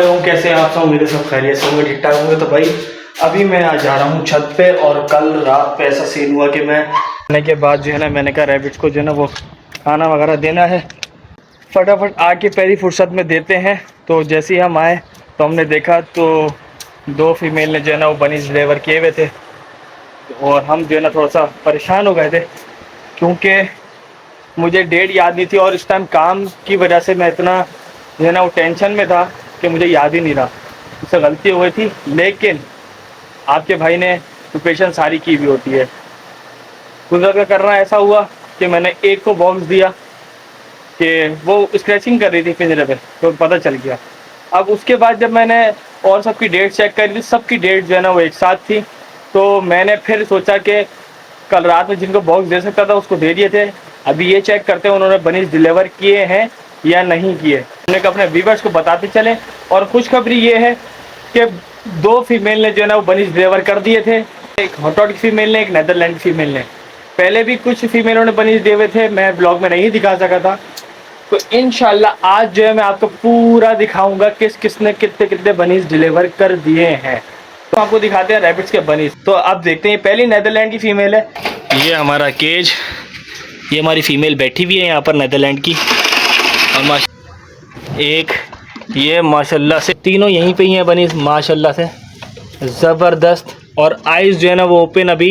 वालेकुम, कैसे हैं आप सब? मेरे सब खैरियत से होंगे, ठीक ठाक होंगे। तो भाई अभी मैं आ जा रहा हूँ छत पे, और कल रात पे ऐसा सीन हुआ कि मैं आने के बाद जो है ना, मैंने कहा रैबिट्स को जो है ना वो खाना वगैरह देना है, फटाफट आके पहली फुर्सत में देते हैं। तो जैसे ही हम आए तो हमने देखा तो 2 फीमेल ने जो है ना वो बनीज डिलीवर किए हुए थे, और हम जो है ना थोड़ा सा परेशान हो गए थे क्योंकि मुझे डेट याद नहीं थी, और इस टाइम काम की वजह से मैं इतना जो है ना वो टेंशन में था कि मुझे याद ही नहीं रहा। उससे गलती हुई थी, लेकिन आपके भाई ने प्रिपरेशन सारी की भी होती है। कुदरत का करना ऐसा हुआ कि मैंने एक को बॉक्स दिया कि वो स्क्रैचिंग कर रही थी पिंजरे पे, तो पता चल गया। अब उसके बाद जब मैंने और सबकी डेट चेक करी थी, सबकी डेट जो है ना वो एक साथ थी, तो मैंने फिर सोचा कि कल रात में जिनको बॉक्स दे सकता था उसको दे दिए थे, अभी ये चेक करते हैं उन्होंने बनीज डिलीवर किए हैं या नहीं किए। हमने कहा अपने व्यूवर्स को बताते चले। और खुशखबरी ये है कि 2 फीमेल ने जो है ना वो बनीज डिलीवर कर दिए थे, एक हॉटडॉग फीमेल ने, एक नेदरलैंड फीमेल ने। पहले भी कुछ फीमेलों ने बनीज दिए हुए थे, मैं ब्लॉग में नहीं दिखा सका था। तो इंशाल्लाह आज जो है मैं आपको पूरा दिखाऊंगा किसने कितने कितने बनीज डिलीवर कर दिए हैं। तो आपको दिखाते हैं रैबिट्स के बनीज। तो आप देखते हैं पहली नेदरलैंड की फीमेल है, ये हमारा केज, ये हमारी फीमेल बैठी हुई है यहाँ पर नेदरलैंड की। और एक ये माशाल्लाह से तीनों यहीं पे ही हैं बनीज, माशाल्लाह से ज़बरदस्त। और आइज़ जो है ना वो ओपन अभी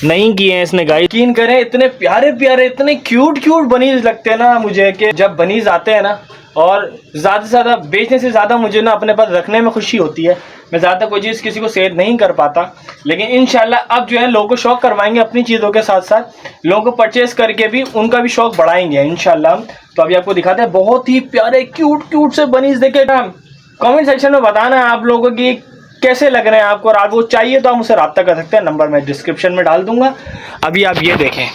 नहीं किए हैं इसने गाइस। यकीन करें इतने प्यारे प्यारे, इतने क्यूट क्यूट बनीज लगते हैं ना मुझे, कि जब बनीज आते हैं ना, और ज़्यादा से ज़्यादा बेचने से ज़्यादा मुझे ना अपने पास रखने में खुशी होती है। मैं ज़्यादा कोई चीज़ किसी को सेल नहीं कर पाता, लेकिन इंशाल्लाह अब जो है लोगों को शौक़ करवाएंगे अपनी चीज़ों के साथ साथ, लोगों को परचेज़ करके भी उनका भी शौक़ बढ़ाएंगे इंशाल्लाह। तो अभी आपको दिखाते हैं बहुत ही प्यारे क्यूट क्यूट से बनीज। देखे ना, कमेंट सेक्शन में बताना है आप लोगों की कैसे लग रहे हैं आपको, और आप वो चाहिए तो आप मुझसे रब्ता कर सकते हैं, नंबर मैं डिस्क्रिप्शन में डाल दूंगा। अभी आप ये देखें,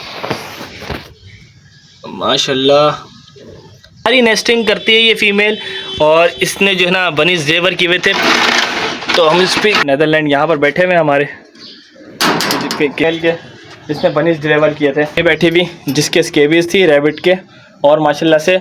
माशाल्लाह सारी नेस्टिंग करती है ये फीमेल, और इसने जो है ना बनीज डिलीवर किए हुए थे। तो हम इस पर नेदरलैंड यहाँ पर बैठे हुए हमारे खेल के, इसने बनीज डिलीवर किए थे। ये बैठी भी जिसके स्केबीज थी रैबिट के, और माशाल्लाह से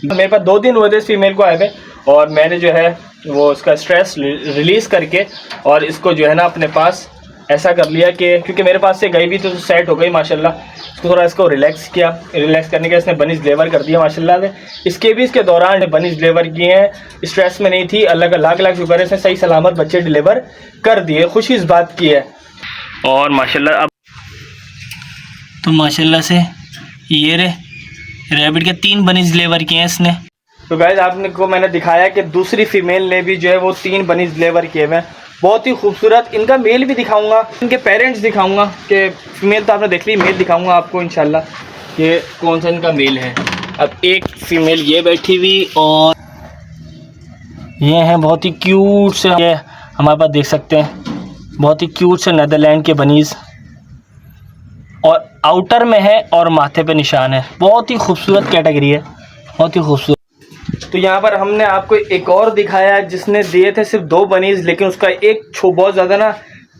मेरे पास 2 दिन हुए थे इस फीमेल को आए हुए, और मैंने जो है वो इसका स्ट्रेस रिलीज़ करके और इसको जो है ना अपने पास ऐसा कर लिया कि क्योंकि मेरे पास से गई भी तो सेट हो गई माशाल्लाह। इसको थोड़ा इसको रिलैक्स किया, रिलैक्स करने के इसने बनीज डिलीवर कर दिया माशाल्लाह से। इसके भी इसके दौरान बनीज डिलीवर किए हैं, स्ट्रेस में नहीं थी, अल्लाह का लाख लाख शुक्र है, इसने सही सलामत बच्चे डिलीवर कर दिए, खुशी इस बात की है। और माशाल्लाह अब तो माशाल्लाह से ये रैबिट के 3 बनीज डिलीवर किए हैं इसने। तो गाइस आपने को मैंने दिखाया कि दूसरी फीमेल ने भी जो है वो 3 बनीज डिलीवर किए हुए हैं, बहुत ही खूबसूरत। इनका मेल भी दिखाऊंगा, इनके पेरेंट्स दिखाऊंगा, कि फीमेल तो आपने देख ली, मेल दिखाऊंगा आपको इंशाल्लाह कि कौन सा इनका मेल है। अब एक फीमेल ये बैठी हुई, और ये हैं बहुत ही क्यूट से, ये हमारे पास देख सकते हैं बहुत ही क्यूट से नेदरलैंड के बनीज, और आउटर में है और माथे पे निशान है, बहुत ही खूबसूरत कैटेगरी है, बहुत ही खूबसूरत। तो यहाँ पर हमने आपको एक और दिखाया जिसने दिए थे सिर्फ 2 बनीज, लेकिन उसका एक बहुत ज़्यादा ना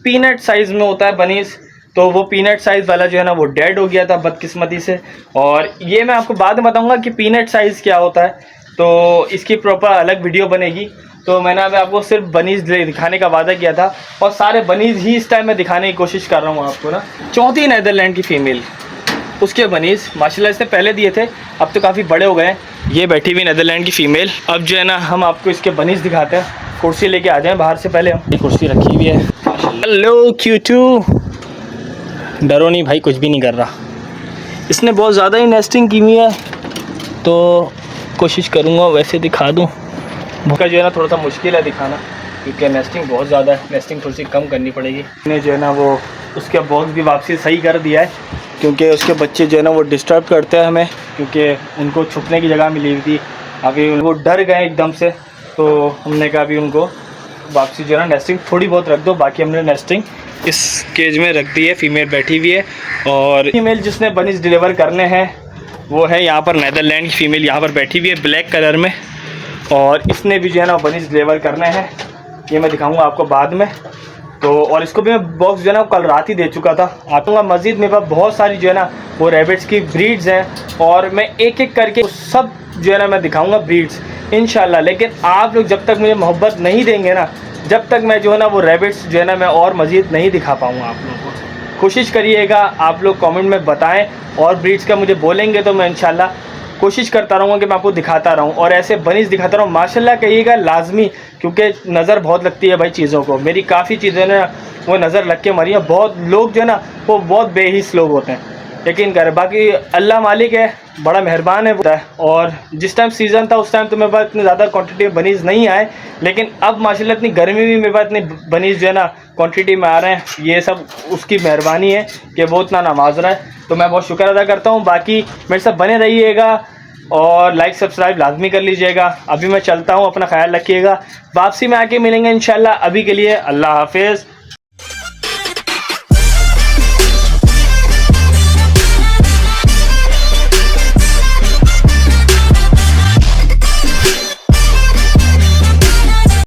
पीनट साइज़ में होता है बनीज, तो वो पीनट साइज़ वाला जो है ना वो डेड हो गया था बदकिस्मती से। और ये मैं आपको बाद में बताऊँगा कि पीनट साइज़ क्या होता है, तो इसकी प्रॉपर अलग वीडियो बनेगी। तो मैंने अभी आपको सिर्फ बनीज दिखाने का वादा किया था, और सारे बनीज ही इस टाइम मैं दिखाने की कोशिश कर रहा हूँ आपको ना। चौथी नेदरलैंड की फ़ीमेल, उसके बनीज माशाल्लाह इसने पहले दिए थे, अब तो काफ़ी बड़े हो गए हैं। ये बैठी हुई नेदरलैंड की फ़ीमेल। अब जो है ना हम आपको इसके बनीज दिखाते हैं। कुर्सी लेके आ जाएं बाहर से, पहले हम कुर्सी रखी हुई है। हेलो क्यूटू, डरो नहीं भाई, कुछ भी नहीं कर रहा। इसने बहुत ज़्यादा ही नेस्टिंग की हुई है, तो कोशिश करूँगा वैसे दिखा दूँ। भूखा जो है ना थोड़ा सा मुश्किल है दिखाना, क्योंकि नेस्टिंग बहुत ज़्यादा है, नेस्टिंग थोड़ी सी कम करनी पड़ेगी। इसने जो है ना वो उसका बॉक्स भी वापसी सही कर दिया है, क्योंकि उसके बच्चे जो है ना वो डिस्टर्ब करते हैं हमें, क्योंकि उनको छुपने की जगह मिली हुई थी। अभी वो डर गए एकदम से, तो हमने कहा अभी उनको वापसी जो है ना नेस्टिंग थोड़ी बहुत रख दो। बाकी हमने नेस्टिंग इस केज में रख दी है, फीमेल बैठी हुई है। और फीमेल जिसने बनीज डिलीवर करने हैं वो है यहाँ पर नेदरलैंड की फ़ीमेल, यहाँ पर बैठी हुई है ब्लैक कलर में, और इसने भी जो है ना बनीज डिलीवर करने हैं, ये मैं दिखाऊँगा आपको बाद में। तो और इसको भी मैं बॉक्स जो है ना कल रात ही दे चुका था। आऊँगा मस्जिद में, पास बहुत सारी जो है ना वो रैबिट्स की ब्रीड्स हैं, और मैं एक एक करके सब जो है ना मैं दिखाऊंगा ब्रीड्स, इंशाल्लाह। लेकिन आप लोग जब तक मुझे मोहब्बत नहीं देंगे ना, जब तक मैं जो है ना वो रैबिट्स जो है ना मैं और मज़ीद नहीं दिखा पाऊँगा आप लोगों को। कोशिश करिएगा, आप लोग कमेंट में बताएं और ब्रीड्स का मुझे बोलेंगे तो मैं इंशाल्लाह कोशिश करता रहूँगा कि मैं आपको दिखाता रहूँ और ऐसे बनीज़ दिखाता रहूँ। माशाल्लाह कहिएगा लाजमी, क्योंकि नज़र बहुत लगती है भाई चीज़ों को। मेरी काफ़ी चीज़ें ना वो नज़र लग के मरी हैं। बहुत लोग जो है ना वो बहुत बेहिस लोग होते हैं, यकीन करें। बाकी अल्लाह मालिक है, बड़ा मेहरबान है। और जिस टाइम सीज़न था उस टाइम तो मेरे पास इतनी ज़्यादा क्वांटिटी में बनीज़ नहीं आए, लेकिन अब माशाल्लाह इतनी गर्मी में मेरे पास इतनी बनीज़ जो है ना क्वांटिटी में आ रहे हैं। ये सब उसकी मेहरबानी है कि वो इतना नवाज रहा है, तो मैं बहुत शुक्र अदा करता हूँ। बाकी मेरे साथ बने रहिएगा और लाइक सब्सक्राइब लाजमी कर लीजिएगा। अभी मैं चलता हूँ, अपना ख्याल रखिएगा। वापसी में आके मिलेंगे इंशाल्लाह। अभी के लिए अल्लाह हाफिज़।